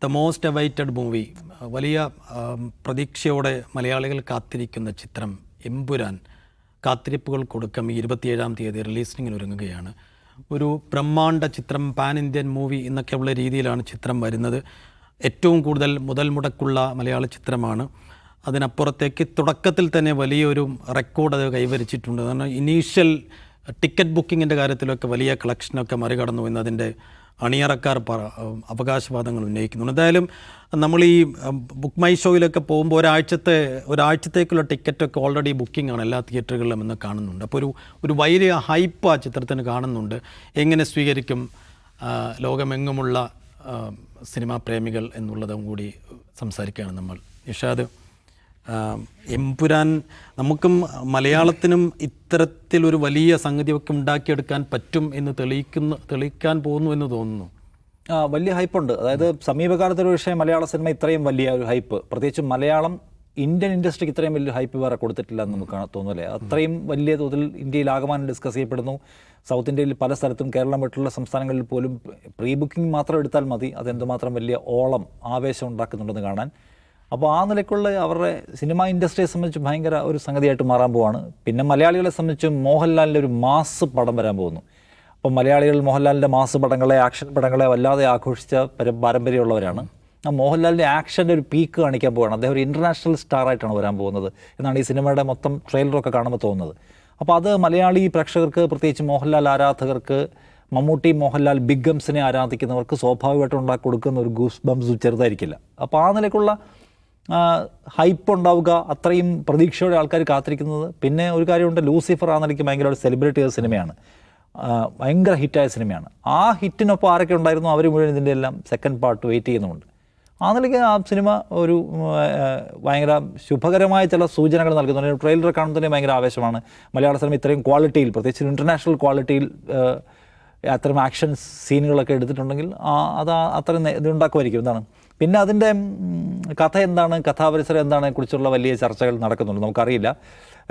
The most awaited movie, വലിയ പ്രതീക്ഷയോടെ മലയാളികൾ കാത്തിരിക്കുന്ന ചിത്രം എമ്പുരാൻ കാത്തിരിപ്പുകൾക്കൊടുക്കം 27-ാം തീയതി റിലീസിങ്ങിന് ഒരുങ്ങുകയാണ്. ഒരു ബ്രഹ്മാണ്ഡ ചിത്രം, പാൻ ഇന്ത്യൻ മൂവി എന്നൊക്കെയുള്ള രീതിയിലാണ് ചിത്രം വരുന്നത്. ഏറ്റവും കൂടുതൽ മുതൽ മുടക്കുള്ള മലയാള ചിത്രമാണ്. അതിനപ്പുറത്തേക്ക് തുടക്കത്തിൽ തന്നെ വലിയൊരു റെക്കോർഡ് അത് കൈവരിച്ചിട്ടുണ്ട്. കാരണം ഇനീഷ്യൽ ടിക്കറ്റ് ബുക്കിങ്ങിൻ്റെ കാര്യത്തിലൊക്കെ വലിയ കളക്ഷനൊക്കെ മറികടന്നു എന്നതിൻ്റെ അണിയറക്കാർ അവകാശവാദങ്ങൾ ഉന്നയിക്കുന്നുണ്ട്. എന്തായാലും നമ്മൾ ഈ ബുക്ക് മൈ ഷോയിലൊക്കെ പോകുമ്പോൾ ഒരാഴ്ചത്തേക്കുള്ള ടിക്കറ്റൊക്കെ ഓൾറെഡി ബുക്കിംഗ് ആണ് എല്ലാ തിയേറ്ററുകളിലും എന്ന് കാണുന്നുണ്ട്. അപ്പോൾ ഒരു വലിയ ഹൈപ്പ് ആ ചിത്രത്തിന് കാണുന്നുണ്ട്. എങ്ങനെ സ്വീകരിക്കും ലോകമെങ്ങുമുള്ള സിനിമാ പ്രേമികൾ എന്നുള്ളതും കൂടി സംസാരിക്കുകയാണ് നമ്മൾ. നിഷാദ്, എമ്പുരാൻ നമുക്കും മലയാളത്തിനും ഇത്തരത്തിലൊരു വലിയ സംഗതിയൊക്കെ ഉണ്ടാക്കിയെടുക്കാൻ പറ്റും എന്ന് തെളിയിക്കാൻ പോകുന്നു എന്ന് തോന്നുന്നു. വലിയ ഹൈപ്പുണ്ട്. അതായത് സമീപകാലത്തൊരു വിഷയം മലയാള സിനിമ ഇത്രയും വലിയ ഒരു ഹൈപ്പ്, പ്രത്യേകിച്ച് മലയാളം ഇന്ത്യൻ ഇൻഡസ്ട്രിക്ക് ഇത്രയും വലിയ ഹൈപ്പ് വേറെ കൊടുത്തിട്ടില്ല എന്ന് നമുക്ക് തോന്നുന്നില്ലേ. അത്രയും വലിയ തോതിൽ ഇന്ത്യയിൽ ആകമാനം ഡിസ്കസ് ചെയ്യപ്പെടുന്നു. സൗത്ത് ഇന്ത്യയിൽ പല സ്ഥലത്തും കേരളം വിട്ടുള്ള സംസ്ഥാനങ്ങളിൽ പോലും പ്രീ ബുക്കിംഗ് മാത്രം എടുത്താൽ മതി അതെന്തുമാത്രം വലിയ ഓളം ആവേശം ഉണ്ടാക്കുന്നുണ്ടെന്ന് കാണാൻ. അപ്പോൾ ആ നിലയ്ക്കുള്ള അവരുടെ സിനിമ ഇൻഡസ്ട്രിയെ സംബന്ധിച്ച് ഭയങ്കര ഒരു സംഗതിയായിട്ട് മാറാൻ പോവാണ്. പിന്നെ മലയാളികളെ സംബന്ധിച്ച് മോഹൻലാലിൻ്റെ ഒരു മാസ് പടം വരാൻ പോകുന്നു. അപ്പോൾ മലയാളികൾ മോഹൻലാലിൻ്റെ മാസ് പടങ്ങളെ, ആക്ഷൻ പടങ്ങളെ വല്ലാതെ ആഘോഷിച്ച പാരമ്പര്യമുള്ളവരാണ്. ആ മോഹൻലാലിൻ്റെ ആക്ഷൻ്റെ ഒരു പീക്ക് കാണിക്കാൻ പോവുകയാണ്. അദ്ദേഹം ഒരു ഇൻ്റർനാഷണൽ സ്റ്റാറായിട്ടാണ് വരാൻ പോകുന്നത് എന്നാണ് ഈ സിനിമയുടെ മൊത്തം ട്രെയിലറൊക്കെ കാണുമ്പോൾ തോന്നുന്നത്. അപ്പോൾ അത് മലയാളി പ്രേക്ഷകർക്ക്, പ്രത്യേകിച്ച് മോഹൻലാൽ ആരാധകർക്ക്, മമ്മൂട്ടി മോഹൻലാൽ ബിഗ് ഗംസിനെ ആരാധിക്കുന്നവർക്ക് സ്വാഭാവികമായിട്ടും ഉണ്ടാക്കി കൊടുക്കുന്ന ഒരു ഗൂസ് ബംസ് ചെറുതായിരിക്കില്ല. അപ്പോൾ ആ നിലയ്ക്കുള്ള ഹൈപ്പ് ഉണ്ടാവുക, അത്രയും പ്രതീക്ഷയോടെ ആൾക്കാർ കാത്തിരിക്കുന്നത്. പിന്നെ ഒരു കാര്യമുണ്ട്, ലൂസിഫർ ആ നിലയ്ക്ക് ഭയങ്കര ഒരു സെലിബ്രേറ്റ് ചെയ്ത സിനിമയാണ്, ഭയങ്കര ഹിറ്റായ സിനിമയാണ്. ആ ഹിറ്റിനൊപ്പം ആരൊക്കെ ഉണ്ടായിരുന്നു അവർ മുഴുവൻ ഇതിൻ്റെ എല്ലാം സെക്കൻഡ് പാർട്ട് വെയിറ്റ് ചെയ്യുന്നുമുണ്ട്. ആ നിലയ്ക്ക് ആ സിനിമ ഒരു ഭയങ്കര ശുഭകരമായ ചില സൂചനകൾ നൽകുന്നുണ്ട്. ട്രെയിലർ കാണുമ്പോൾ തന്നെ ഭയങ്കര ആവേശമാണ്. മലയാള സിനിമ ഇത്രയും ക്വാളിറ്റിയിൽ, പ്രത്യേകിച്ച് ഇൻ്റർനാഷണൽ ക്വാളിറ്റിയിൽ അത്തരം ആക്ഷൻ സീനുകളൊക്കെ എടുത്തിട്ടുണ്ടെങ്കിൽ അത് അത്രയും ഇതുണ്ടാക്കുമായിരിക്കും. എന്താണ് പിന്നെ അതിൻ്റെ കഥ എന്താണ്, കഥാപരിസരം എന്താണ് കുറിച്ചുള്ള വലിയ ചർച്ചകൾ നടക്കുന്നുണ്ട്. നമുക്കറിയില്ല.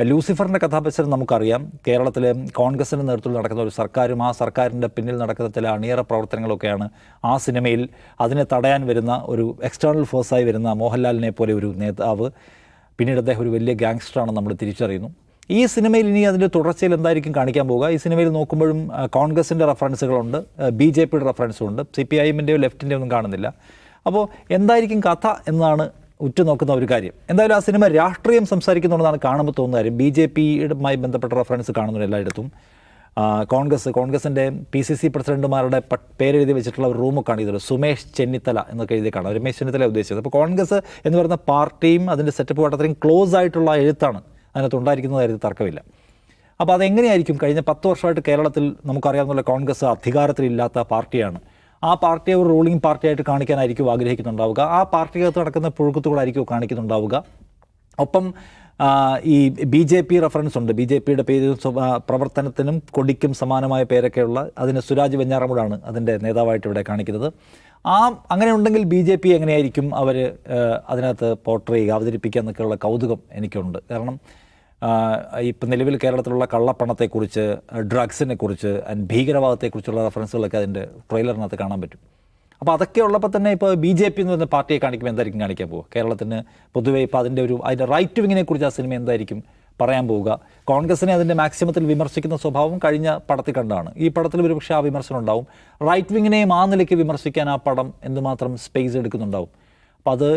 ലൂസിഫറിൻ്റെ കഥാപരിസരം നമുക്കറിയാം. കേരളത്തിലെ കോൺഗ്രസിൻ്റെ നേതൃത്വത്തിൽ നടക്കുന്ന ഒരു സർക്കാരും ആ സർക്കാരിൻ്റെ പിന്നിൽ നടക്കുന്ന ചില അണിയറ പ്രവർത്തനങ്ങളൊക്കെയാണ് ആ സിനിമയിൽ അതിനെ തടയാൻ വരുന്ന ഒരു എക്സ്റ്റേണൽ ഫോഴ്സായി വരുന്ന മോഹൻലാലിനെ പോലെ ഒരു നേതാവ്. പിന്നീട് അദ്ദേഹം ഒരു വലിയ ഗാങ്സ്റ്ററാണെന്ന് നമ്മൾ തിരിച്ചറിയുന്നു. ഈ സിനിമയിൽ ഇനി അതിൻ്റെ തുടർച്ചയിൽ എന്തായിരിക്കും കാണിക്കാൻ പോവുക? ഈ സിനിമയിൽ നോക്കുമ്പോഴും കോൺഗ്രസിൻ്റെ റെഫറൻസുകളുണ്ട്, BJPയുടെ റെഫറൻസുണ്ട്, CPIMൻ്റെയോ ലെഫ്റ്റിൻ്റെയോ ഒന്നും കാണുന്നില്ല. അപ്പോൾ എന്തായിരിക്കും കഥ എന്നാണ് ഉറ്റുനോക്കുന്ന ഒരു കാര്യം. എന്തായാലും ആ സിനിമ രാഷ്ട്രീയം സംസാരിക്കുന്നുണ്ടെന്നാണ് കാണുമ്പോൾ തോന്നുന്ന കാര്യം. BJPയുമായി ബന്ധപ്പെട്ട റെഫറൻസ് കാണുന്നു എല്ലായിടത്തും. കോൺഗ്രസിൻ്റെ PCC പ്രസിഡന്റുമാരുടെ പേരെഴുതി വെച്ചിട്ടുള്ള ഒരു റൂമൊക്കെ കാണിക്കുന്നത് സുമേഷ് ചെന്നിത്തല എന്നൊക്കെ എഴുതി കാണാം. രമേശ് ചെന്നിത്തല ഉദ്ദേശിച്ചത്. അപ്പോൾ കോൺഗ്രസ് എന്ന് പറയുന്ന പാർട്ടിയും അതിൻ്റെ സെറ്റപ്പുമായിട്ട് അത്രയും ക്ലോസ് ആയിട്ടുള്ള എഴുത്താണ് അതിനകത്ത് ഉണ്ടായിരിക്കുന്ന കാര്യത്തിൽ തർക്കമില്ല. അപ്പോൾ അതെങ്ങനെയായിരിക്കും? കഴിഞ്ഞ 10 വർഷമായിട്ട് കേരളത്തിൽ നമുക്കറിയാവുന്ന കോൺഗ്രസ് അധികാരത്തിലില്ലാത്ത പാർട്ടിയാണ്. ആ പാർട്ടിയെ ഒരു റൂളിംഗ് പാർട്ടിയായിട്ട് കാണിക്കാനായിരിക്കും ആഗ്രഹിക്കുന്നുണ്ടാവുക. ആ പാർട്ടിക്കകത്ത് നടക്കുന്ന പുഴുക്കുത്തുകളായിരിക്കും കാണിക്കുന്നുണ്ടാവുക. ഒപ്പം ഈ BJP റെഫറൻസ് ഉണ്ട്. BJPയുടെ പേര് പ്രവർത്തനത്തിനും കൊടിക്കും സമാനമായ പേരൊക്കെയുള്ള അതിന് സുരാജ് വെഞ്ഞാറമൂടാണ് അതിൻ്റെ നേതാവായിട്ട് ഇവിടെ കാണിക്കുന്നത്. അങ്ങനെ ഉണ്ടെങ്കിൽ BJP എങ്ങനെയായിരിക്കും അവർ അതിനകത്ത് പോർട്രേ ചെയ്യുക, അവതരിപ്പിക്കുക എന്നൊക്കെയുള്ള കൗതുകം എനിക്കുണ്ട്. കാരണം ഇപ്പം നിലവിൽ കേരളത്തിലുള്ള കള്ളപ്പണത്തെക്കുറിച്ച്, ഡ്രഗ്സിനെക്കുറിച്ച്, ഭീകരവാദത്തെക്കുറിച്ചുള്ള റെഫറൻസുകളൊക്കെ അതിൻ്റെ ട്രെയിലറിനകത്ത് കാണാൻ പറ്റും. അപ്പോൾ അതൊക്കെ ഉള്ളപ്പോൾ തന്നെ ഇപ്പോൾ BJP എന്ന് പറയുന്ന പാർട്ടിയെ കാണിക്കുമ്പോൾ എന്തായിരിക്കും കാണിക്കാൻ പോവുക? കേരളത്തിന് പൊതുവേ ഇപ്പോൾ അതിൻ്റെ റൈറ്റ് വിങ്ങിനെ കുറിച്ച് ആ സിനിമ എന്തായിരിക്കും പറയാൻ പോവുക? കോൺഗ്രസിനെ അതിൻ്റെ മാക്സിമത്തിൽ വിമർശിക്കുന്ന സ്വഭാവം കഴിഞ്ഞ പടത്തിൽ കണ്ടാണ്. ഈ പടത്തിൽ ഒരുപക്ഷെ ആ വിമർശനം ഉണ്ടാവും. റൈറ്റ് വിങ്ങിനെയും ആ നിലയ്ക്ക് വിമർശിക്കാൻ ആ പടം എന്തുമാത്രം സ്പേസ് എടുക്കുന്നുണ്ടാവും. അപ്പോൾ അത്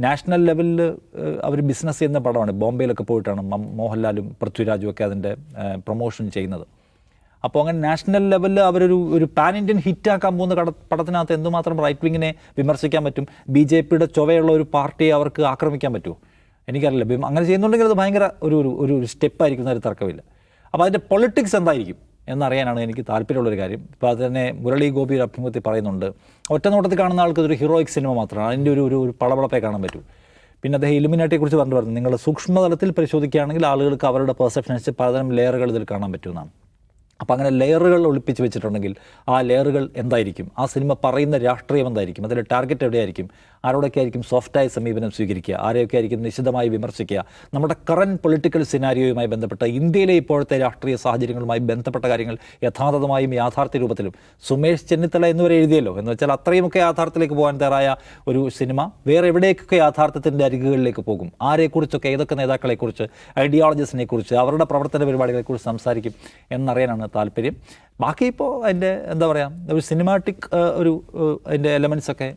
നാഷണൽ ലെവലിൽ അവർ ബിസിനസ് ചെയ്യുന്ന പടമാണ്. ബോംബെയിലൊക്കെ പോയിട്ടാണ് മോഹൻലാലും പൃഥ്വിരാജും ഒക്കെ അതിൻ്റെ പ്രൊമോഷൻ ചെയ്യുന്നത്. അപ്പോൾ അങ്ങനെ നാഷണൽ ലെവലിൽ അവരൊരു പാൻ ഇന്ത്യൻ ഹിറ്റാക്കാൻ പോകുന്ന പടത്തിനകത്ത് എന്തുമാത്രം റൈറ്റ് വിങ്ങിനെ വിമർശിക്കാൻ പറ്റും? BJPയുടെ ചൊവ്വയുള്ള ഒരു പാർട്ടിയെ അവർക്ക് ആക്രമിക്കാൻ പറ്റുമോ? എനിക്കറിയില്ല. അങ്ങനെ ചെയ്യുന്നുണ്ടെങ്കിൽ അത് ഭയങ്കര ഒരു സ്റ്റെപ്പായിരിക്കും, ഒരു തർക്കമില്ല. അപ്പോൾ അതിൻ്റെ പൊളിറ്റിക്സ് എന്തായിരിക്കും എന്നറിയാനാണ് എനിക്ക് താല്പര്യമുള്ളൊരു കാര്യം. ഇപ്പോൾ അത് തന്നെ മുരളി ഗോപി ഒരു അഭിമുഖത്തിൽ പറയുന്നുണ്ട്. ഒറ്റ നോട്ടത്തിൽ കാണുന്ന ആൾക്ക് ഇതൊരു ഹീറോയിക് സിനിമ മാത്രമാണ്, അതിൻ്റെ ഒരു പളപളപ്പേ കാണാൻ പറ്റൂ. പിന്നെ അദ്ദേഹം ഇലുമിനാറ്റിയെക്കുറിച്ച് പറഞ്ഞു, നിങ്ങൾ സൂക്ഷ്മതലത്തിൽ പരിശോധിക്കുകയാണെങ്കിൽ ആളുകൾക്ക് അവരുടെ പെർസെപ്ഷൻ അനുസരിച്ച് പലതരം ലെയറുകൾ ഇതിൽ കാണാൻ പറ്റുമെന്നാണ്. അപ്പോൾ അങ്ങനെ ലെയറുകൾ ഒളിപ്പിച്ച് വെച്ചിട്ടുണ്ടെങ്കിൽ ആ ലെയറുകൾ എന്തായിരിക്കും, ആ സിനിമ പറയുന്ന രാഷ്ട്രീയം എന്തായിരിക്കും, അതിൽ ടാർഗറ്റ് എവിടെയായിരിക്കും, ആരോടൊക്കെ ആയിരിക്കും സോഫ്റ്റായ സമീപനം സ്വീകരിക്കുക, ആരെയൊക്കെ ആയിരിക്കും നിശിതമായി വിമർശിക്കുക, നമ്മുടെ കറൻറ്റ് പൊളിറ്റിക്കൽ സിനാരിയോയുമായി ബന്ധപ്പെട്ട ഇന്ത്യയിലെ ഇപ്പോഴത്തെ രാഷ്ട്രീയ സാഹചര്യങ്ങളുമായി ബന്ധപ്പെട്ട കാര്യങ്ങൾ യഥാർത്ഥമായും യാഥാർത്ഥ്യ രൂപത്തിലും സുമേഷ് ചെന്നിത്തല എന്നിവരെ എഴുതിയല്ലോ, എന്ന് വെച്ചാൽ അത്രയുമൊക്കെ യാഥാർത്ഥ്യത്തിലേക്ക് പോകാൻ തയ്യാറായ ഒരു സിനിമ വേറെ എവിടേക്കൊക്കെ യാഥാർത്ഥ്യത്തിൻ്റെ അരികുകളിലേക്ക് പോകും, ആരെക്കുറിച്ചൊക്കെ ഏതൊക്കെ നേതാക്കളെക്കുറിച്ച്, ഐഡിയോളജീസിനെ കുറിച്ച്, അവരുടെ പ്രവർത്തന പരിപാടികളെക്കുറിച്ച് സംസാരിക്കും എന്നറിയാനാണ് താല്പര്യം. ബാക്കി ഇപ്പോൾ അതിൻ്റെ എന്താ പറയുക, ഒരു സിനിമാറ്റിക് അതിൻ്റെ എലമെൻസൊക്കെ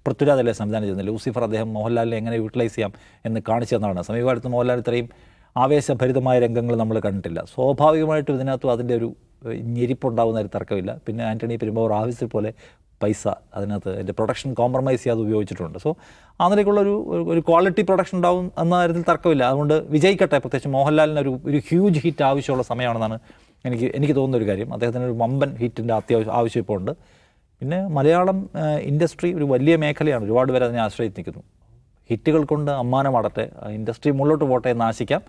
പൃഥ്വിരാജല്ലേ സംവിധാനം ചെയ്യുന്നത്. ലൂസിഫർ അദ്ദേഹം മോഹൻലാലിനെ എങ്ങനെ യൂട്ടിലൈസ് ചെയ്യാം എന്ന് കാണിച്ചു തന്നതാണ്. സമീപകാലത്ത് മോഹൻലാൽ ഇത്രയും ആവേശഭരിതമായ രംഗങ്ങൾ നമ്മൾ കണ്ടിട്ടില്ല. സ്വാഭാവികമായിട്ടും ഇതിനകത്തും അതിൻ്റെ ഒരു ഞെരിപ്പുണ്ടാകുന്നതിൽ തർക്കമില്ല. പിന്നെ ആൻ്റണി പെരുമ്പാവൂർ ആവശ്യം പോലെ പൈസ അതിനകത്ത് അതിൻ്റെ പ്രൊഡക്ഷൻ കോംപ്രമൈസ് ചെയ്യാതെ ഉപയോഗിച്ചിട്ടുണ്ട്. സോ അതിലേക്കുള്ള ഒരു ക്വാളിറ്റി പ്രൊഡക്ഷൻ ഉണ്ടാവും എന്ന കാര്യത്തിൽ തർക്കമില്ല. അതുകൊണ്ട് വിജയിക്കട്ടെ. പ്രത്യേകിച്ച് മോഹൻലാലിന് ഒരു ഹ്യൂജ് ഹിറ്റ് ആവശ്യമുള്ള സമയമാണെന്നാണ് എനിക്ക് തോന്നുന്നൊരു കാര്യം. അദ്ദേഹത്തിന് ഒരു വമ്പൻ ഹിറ്റിൻ്റെ ആവശ്യം ഇപ്പോൾ ഉണ്ട്. പിന്നെ മലയാളം ഇൻഡസ്ട്രി ഒരു വലിയ മേഖലയാണ്, ഒരുപാട് പേര് അതിനെ ആശ്രയിച്ച് നിൽക്കുന്നു. ഹിറ്റുകൾ കൊണ്ട് അമ്മാനമാടട്ടെ, ഇൻഡസ്ട്രി മുന്നോട്ട് പോട്ടെ എന്ന് ആശിക്കാം.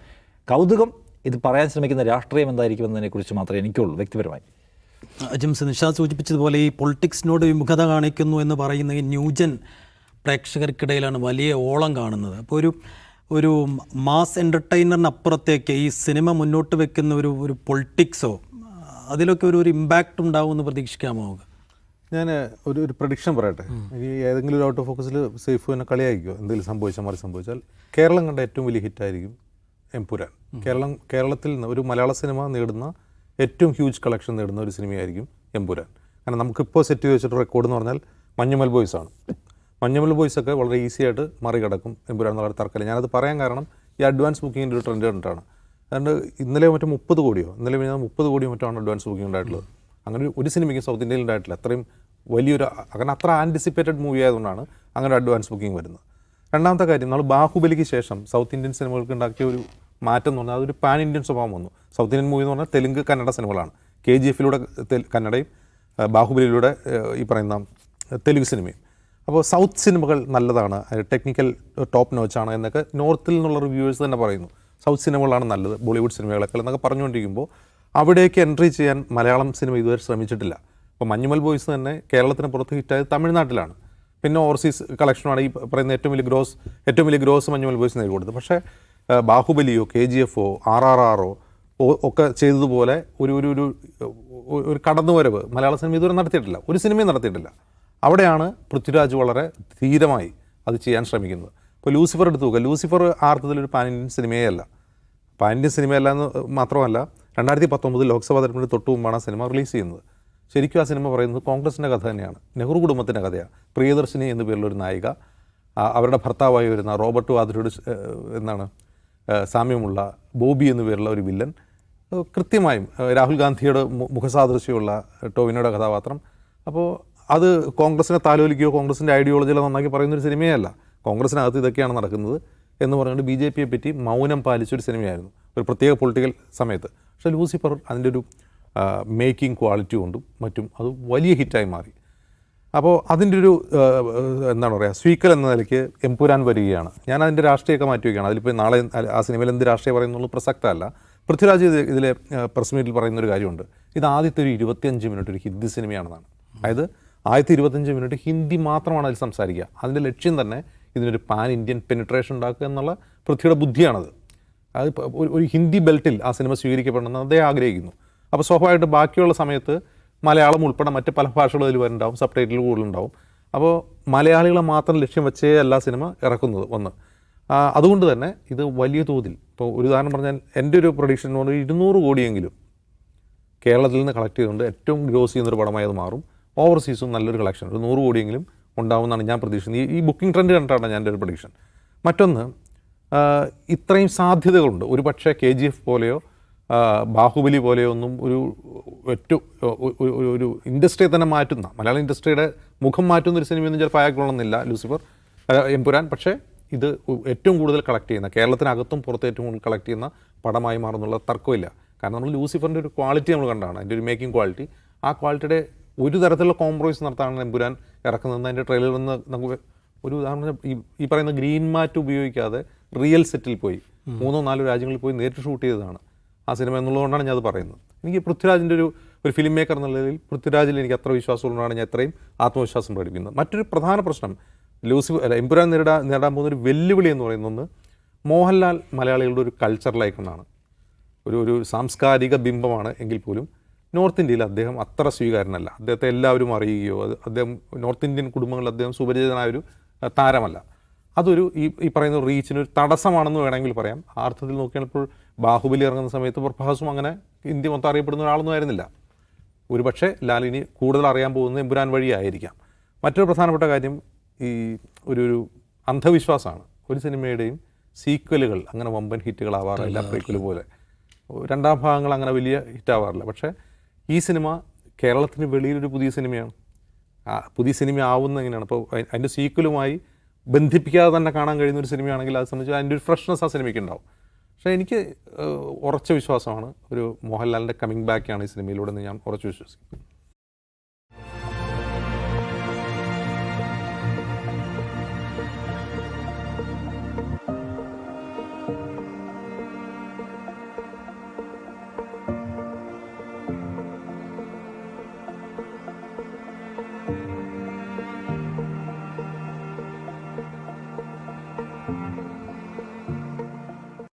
കൗതുകം ഇത് പറയാൻ ശ്രമിക്കുന്ന രാഷ്ട്രീയം എന്തായിരിക്കും എന്നതിനെക്കുറിച്ച് മാത്രമേ എനിക്കുള്ളൂ വ്യക്തിപരമായി. ജെയിംസ്, നിഷാദ് സൂചിപ്പിച്ചതുപോലെ ഈ പൊളിറ്റിക്സിനോട് വിമുഖത കാണിക്കുന്നു എന്ന് പറയുന്ന ഈ ന്യൂജൻ പ്രേക്ഷകർക്കിടയിലാണ് വലിയ ഓളം കാണുന്നത്. അപ്പോൾ ഒരു മാസ് എൻ്റർടൈനറിനപ്പുറത്തേക്ക് ഈ സിനിമ മുന്നോട്ട് വെക്കുന്ന ഒരു പൊളിറ്റിക്സോ അതിലൊക്കെ ഒരു ഇമ്പാക്റ്റ് ഉണ്ടാവുമെന്ന് പ്രതീക്ഷിക്കാമോ? ഞാൻ ഒരു പ്രഡിക്ഷൻ പറയട്ടെ. ഈ ഏതെങ്കിലും ഒരു ഔട്ട് ഓഫ് ഫോക്കസിൽ സേഫ് തന്നെ കളിയായിരിക്കുമോ, എന്തെങ്കിലും സംഭവിച്ചാൽ കേരളം കണ്ട ഏറ്റവും വലിയ ഹിറ്റായിരിക്കും എമ്പുരാൻ. കേരളത്തിൽ നിന്ന് ഒരു മലയാള സിനിമ നേടുന്ന ഏറ്റവും ഹ്യൂജ് കളക്ഷൻ നേടുന്ന ഒരു സിനിമയായിരിക്കും എമ്പുരാൻ. കാരണം നമുക്കിപ്പോൾ സെറ്റ് ചെയ്ത് വെച്ചിട്ട് റെക്കോർഡ് എന്ന് പറഞ്ഞാൽ മഞ്ഞുമൽ ബോയ്സാണ്. മഞ്ഞുമൽ ബോയ്സൊക്കെ വളരെ ഈസി ആയിട്ട് മറികടക്കും എമ്പുരാൻ എന്നുള്ള തർക്കമില്ല. ഞാനത് പറയാൻ കാരണം ഈ അഡ്വാൻസ് ബുക്കിങ്ങിൻ്റെ ഒരു ട്രെൻഡ് കണ്ടിട്ടാണ്. അതുകൊണ്ട് ഇന്നലെ മറ്റോ 30 കോടിയോ മറ്റോ ആണ് അഡ്വാൻസ് ബുക്കിംഗ് ഉണ്ടായിട്ടുള്ളത്. അങ്ങനെ ഒരു സിനിമയ്ക്ക് സൗത്ത് ഇന്ത്യയിൽ ഉണ്ടായിട്ടില്ല. അത്രയും വലിയൊരു, കാരണം അത്ര ആൻറ്റിസിപ്പേറ്റഡ് മൂവി ആയതുകൊണ്ടാണ് അങ്ങനെ അഡ്വാൻസ് ബുക്കിംഗ് വരുന്നത്. രണ്ടാമത്തെ കാര്യം, നമ്മൾ ബാഹുബലിക്ക് ശേഷം സൗത്ത് ഇന്ത്യൻ സിനിമകൾക്ക് ഉണ്ടാക്കിയ ഒരു മാറ്റം എന്ന് പറഞ്ഞാൽ അതൊരു പാൻ ഇന്ത്യൻ സ്വഭാവം വന്നു. സൗത്ത് ഇന്ത്യൻ മൂവി എന്ന് പറഞ്ഞാൽ തെലുങ്ക് കന്നഡ സിനിമകളാണ്. KGF-ലൂടെ കന്നഡയും ബാഹുബലിയിലൂടെ ഈ പറയുന്ന തെലുങ്ക് സിനിമയും. അപ്പോൾ സൗത്ത് സിനിമകൾ നല്ലതാണ്, ടെക്നിക്കൽ ടോപ്പ് നോച്ചാണ് എന്നൊക്കെ നോർത്തിൽ നിന്നുള്ള റിവ്യൂവേഴ്സ് തന്നെ പറയുന്നു. സൗത്ത് സിനിമകളാണ് നല്ലത്, ബോളിവുഡ് സിനിമകളൊക്കെ എന്നൊക്കെ പറഞ്ഞുകൊണ്ടിരിക്കുമ്പോൾ അവിടേക്ക് എൻട്രി ചെയ്യാൻ മലയാളം സിനിമ ഇതുവരെ ശ്രമിച്ചിട്ടില്ല. അപ്പോൾ മഞ്ഞുമൽ ബോയ്സ് തന്നെ കേരളത്തിന് പുറത്ത് ഹിറ്റായത് തമിഴ്നാട്ടിലാണ്. പിന്നെ ഓവർസീസ് കളക്ഷനാണ് ഈ പറയുന്ന ഏറ്റവും വലിയ ഗ്രോസ് മഞ്ഞുമൽ ബോയ്സ് നേടിക്കൊടുത്തത്. പക്ഷേ ബാഹുബലിയോ KGF-ഓ RRR-ഓ ഒക്കെ ചെയ്തതുപോലെ ഒരു കടന്നുവരവ് മലയാള സിനിമ ഇതുവരെ നടത്തിയിട്ടില്ല, ഒരു സിനിമയും നടത്തിയിട്ടില്ല. അവിടെയാണ് പൃഥ്വിരാജ് വളരെ ധീരമായി അത് ചെയ്യാൻ ശ്രമിക്കുന്നത്. ഇപ്പോൾ ലൂസിഫർ എടുത്തു നോക്കുക. ലൂസിഫർ ആർത്ഥത്തിലൊരു പാൻ ഇന്ത്യൻ സിനിമയേ അല്ല. പാൻ ഇന്ത്യൻ സിനിമയല്ല എന്ന് മാത്രമല്ല, 2019 ലോക്സഭാ തെരഞ്ഞെടുപ്പിന് തൊട്ട് മുമ്പാണ് ആ സിനിമ റിലീസ് ചെയ്യുന്നത്. ശരിക്കും ആ സിനിമ പറയുന്നത് കോൺഗ്രസിൻ്റെ കഥ തന്നെയാണ്, നെഹ്റു കുടുംബത്തിൻ്റെ കഥയാണ്. പ്രിയദർശിനി എന്ന പേരിലൊരു നായിക, അവരുടെ ഭർത്താവായി വരുന്ന റോബർട്ട് വാദ്രയോട് സാമ്യമുള്ള ബോബി എന്നു പേരുള്ള ഒരു വില്ലൻ, കൃത്യമായും രാഹുൽ ഗാന്ധിയുടെ മുഖസാദൃശ്യമുള്ള ടോവിനോയുടെ കഥാപാത്രം. അപ്പോൾ അത് കോൺഗ്രസിനെ താലോലിക്കുകയോ കോൺഗ്രസിൻ്റെ ഐഡിയോളജികളെ നന്നാക്കി പറയുന്നൊരു സിനിമയല്ല. കോൺഗ്രസിനകത്ത് ഇതൊക്കെയാണ് നടക്കുന്നത് എന്ന് പറഞ്ഞുകൊണ്ട് BJP-യെ പറ്റി മൗനം പാലിച്ചൊരു സിനിമയായിരുന്നു ഒരു പ്രത്യേക പൊളിറ്റിക്കൽ സമയത്ത്. പക്ഷേ ലൂസിഫർ അതിൻ്റെ ഒരു മേക്കിംഗ് ക്വാളിറ്റി കൊണ്ടും മറ്റും അത് വലിയ ഹിറ്റായി മാറി. അപ്പോൾ അതിൻ്റെ ഒരു എന്താണ് പറയുക, സ്വീക്കൽ എന്ന നിലയ്ക്ക് എമ്പുരാൻ വരികയാണ്. ഞാൻ അതിൻ്റെ രാഷ്ട്രീയമൊക്കെ മാറ്റി വയ്ക്കുകയാണ്. അതിലിപ്പോൾ നാളെ ആ സിനിമയിൽ എന്ത് രാഷ്ട്രീയം പറയുന്നുള്ളത് പ്രസക്തമല്ല. പൃഥ്വിരാജ് ഇതിലെ പ്രസ് മീറ്റിൽ പറയുന്നൊരു കാര്യമുണ്ട്, ഇത് ആദ്യത്തെ ഒരു 25 മിനിറ്റ് ഒരു ഹിന്ദി സിനിമയാണെന്നാണ്. അതായത് ആദ്യത്തെ 25 മിനിറ്റ് ഹിന്ദി മാത്രമാണ് അതിൽ സംസാരിക്കുക. അതിൻ്റെ ലക്ഷ്യം തന്നെ ഇതിനൊരു പാൻ ഇന്ത്യൻ പെനിട്രേഷൻ ഉണ്ടാക്കുക എന്നുള്ള പൃഥ്വിയുടെ ബുദ്ധിയാണത്. അത് ഒരു ഹിന്ദി ബെൽറ്റിൽ ആ സിനിമ സ്വീകരിക്കപ്പെടണമെന്ന് അദ്ദേഹം ആഗ്രഹിക്കുന്നു. അപ്പോൾ സ്വാഭാവികമായിട്ട് ബാക്കിയുള്ള സമയത്ത് മലയാളം ഉൾപ്പെടെ മറ്റ് പല ഭാഷകളും അതിൽ വരുന്നുണ്ടാവും, സബ് ടൈറ്റിൽ കൂടുതലുണ്ടാവും. അപ്പോൾ മലയാളികളെ മാത്രം ലക്ഷ്യം വെച്ചേ എല്ലാ സിനിമ ഇറക്കുന്നത് ഒന്ന്. അതുകൊണ്ട് തന്നെ ഇത് വലിയ തോതിൽ, ഇപ്പോൾ ഒരു ഉദാഹരണം പറഞ്ഞാൽ എൻ്റെ ഒരു പ്രൊഡിക്ഷൻ എന്ന് പറഞ്ഞാൽ 200 കോടിയെങ്കിലും കേരളത്തിൽ നിന്ന് കളക്ട് ചെയ്തുകൊണ്ട് ഏറ്റവും ഗ്രോസ് ചെയ്യുന്നൊരു പടമായി അത് മാറും. ഓവർസീസും നല്ലൊരു കളക്ഷൻ, ഒരു 100 കോടിയെങ്കിലും ഉണ്ടാവുമെന്നാണ് ഞാൻ പ്രതീക്ഷിക്കുന്നത്. ഈ ബുക്കിംഗ് ട്രെൻഡ് കണ്ടിട്ടാണ് ഞാൻ എൻ്റെ ഒരു പ്രഡിക്ഷൻ. മറ്റൊന്ന്, ഇത്രയും സാധ്യതകളുണ്ട്. ഒരു പക്ഷേ KGF പോലെയോ ബാഹുബലി പോലെയോ ഒന്നും ഒരു ഇൻഡസ്ട്രിയെ തന്നെ മാറ്റുന്ന, മലയാള ഇൻഡസ്ട്രിയുടെ മുഖം മാറ്റുന്ന ഒരു സിനിമയൊന്നും ചിലപ്പോൾ അയാൾക്കൊള്ളുന്നില്ല ലൂസിഫർ, എമ്പുരാൻ. പക്ഷേ ഇത് ഏറ്റവും കൂടുതൽ കളക്ട് ചെയ്യുന്ന, കേരളത്തിനകത്തും പുറത്ത് ഏറ്റവും കൂടുതൽ കളക്ട് ചെയ്യുന്ന പടമായി മാറുന്നുള്ള തർക്കമില്ല. കാരണം നമ്മൾ ലൂസിഫറിൻ്റെ ഒരു ക്വാളിറ്റി നമ്മൾ കണ്ടാണ്, അതിൻ്റെ ഒരു മേക്കിംഗ് ക്വാളിറ്റി. ആ ക്വാളിറ്റിയുടെ ഒരു തരത്തിലുള്ള കോംപ്രമൈസ് നടത്താണ് എമ്പുരാൻ ഇറക്കുന്നത്. അതിൻ്റെ ട്രെയിലറിൽ നിന്ന് നമുക്ക് ഒരു ഉദാഹരണം, ഈ പറയുന്ന ഗ്രീൻ മാറ്റ് ഉപയോഗിക്കാതെ റിയൽ സെറ്റിൽ പോയി 3-4 രാജ്യങ്ങളിൽ പോയി നേരിട്ട് ഷൂട്ട് ചെയ്തതാണ്. ആ സിനിമ എന്നുള്ളതുകൊണ്ടാണ് ഞാൻ അത് പറയുന്നത്. എനിക്ക് പൃഥ്വിരാജിൻ്റെ ഒരു ഫിലിം മേക്കർ എന്നുള്ള നിലയിൽ പൃഥ്വിരാജിൽ എനിക്ക് അത്ര വിശ്വാസമുള്ളതാണ് ഞാൻ അത്രയും ആത്മവിശ്വാസം പ്രകടിപ്പിക്കുന്നത്. മറ്റൊരു പ്രധാന പ്രശ്നം എമ്പുരാൻ നേടാൻ പോകുന്ന ഒരു വെല്ലുവിളി എന്ന് പറയുന്നത്, മോഹൻലാൽ മലയാളികളുടെ ഒരു കൾച്ചറൽ ഐക്കണാണ്, ഒരു സാംസ്കാരിക ബിംബമാണ്. എങ്കിൽ പോലും നോർത്ത് ഇന്ത്യയിൽ അദ്ദേഹം അത്ര സ്വീകാര്യനല്ല. അദ്ദേഹത്തെ എല്ലാവരും അറിയുകയോ അദ്ദേഹം നോർത്ത് ഇന്ത്യൻ കുടുംബങ്ങളിൽ അദ്ദേഹം സുപരിചിതനായൊരു താരമല്ല. അതൊരു ഈ പറയുന്ന റീച്ചിനൊരു തടസ്സമാണെന്ന് വേണമെങ്കിൽ പറയാം. ആ അർത്ഥത്തിൽ നോക്കിയാൽ ഇപ്പോൾ ബാഹുബലി ഇറങ്ങുന്ന സമയത്ത് പ്രഭാസും അങ്ങനെ ഇന്ത്യ മൊത്തം അറിയപ്പെടുന്ന ഒരാളൊന്നും ആയിരുന്നില്ല. ഒരു പക്ഷേ ലാലിനി കൂടുതൽ അറിയാൻ പോകുന്നത് എമ്പുരാൻ വഴിയായിരിക്കാം. മറ്റൊരു പ്രധാനപ്പെട്ട കാര്യം ഈ ഒരു അന്ധവിശ്വാസമാണ്. ഒരു സിനിമയുടെയും സീക്വലുകൾ അങ്ങനെ വമ്പൻ ഹിറ്റുകളാവാറില്ല, പ്രീക്വൽ പോലെ. രണ്ടാം ഭാഗങ്ങൾ അങ്ങനെ വലിയ ഹിറ്റാവാറില്ല. പക്ഷേ ഈ സിനിമ കേരളത്തിന് വെളിയിലൊരു പുതിയ സിനിമയാണ്. പുതിയ സിനിമ ആവുന്നത് എങ്ങനെയാണ്? അപ്പോൾ അതിൻ്റെ സീക്വലുമായി ബന്ധിപ്പിക്കാതെ തന്നെ കാണാൻ കഴിയുന്ന ഒരു സിനിമയാണെങ്കിൽ അത് സംബന്ധിച്ച് അതിൻ്റെ ഒരു ഫ്രഷ്നെസ് ആ സിനിമയ്ക്ക് ഉണ്ടാവും. പക്ഷേ എനിക്ക് ഉറച്ച വിശ്വാസമാണ് ഒരു മോഹൻലാലിൻ്റെ കമ്മിങ് ബാക്കാണ് ഈ സിനിമയിലൂടെ എന്ന് ഞാൻ ഉറച്ചു വിശ്വസിക്കുന്നു.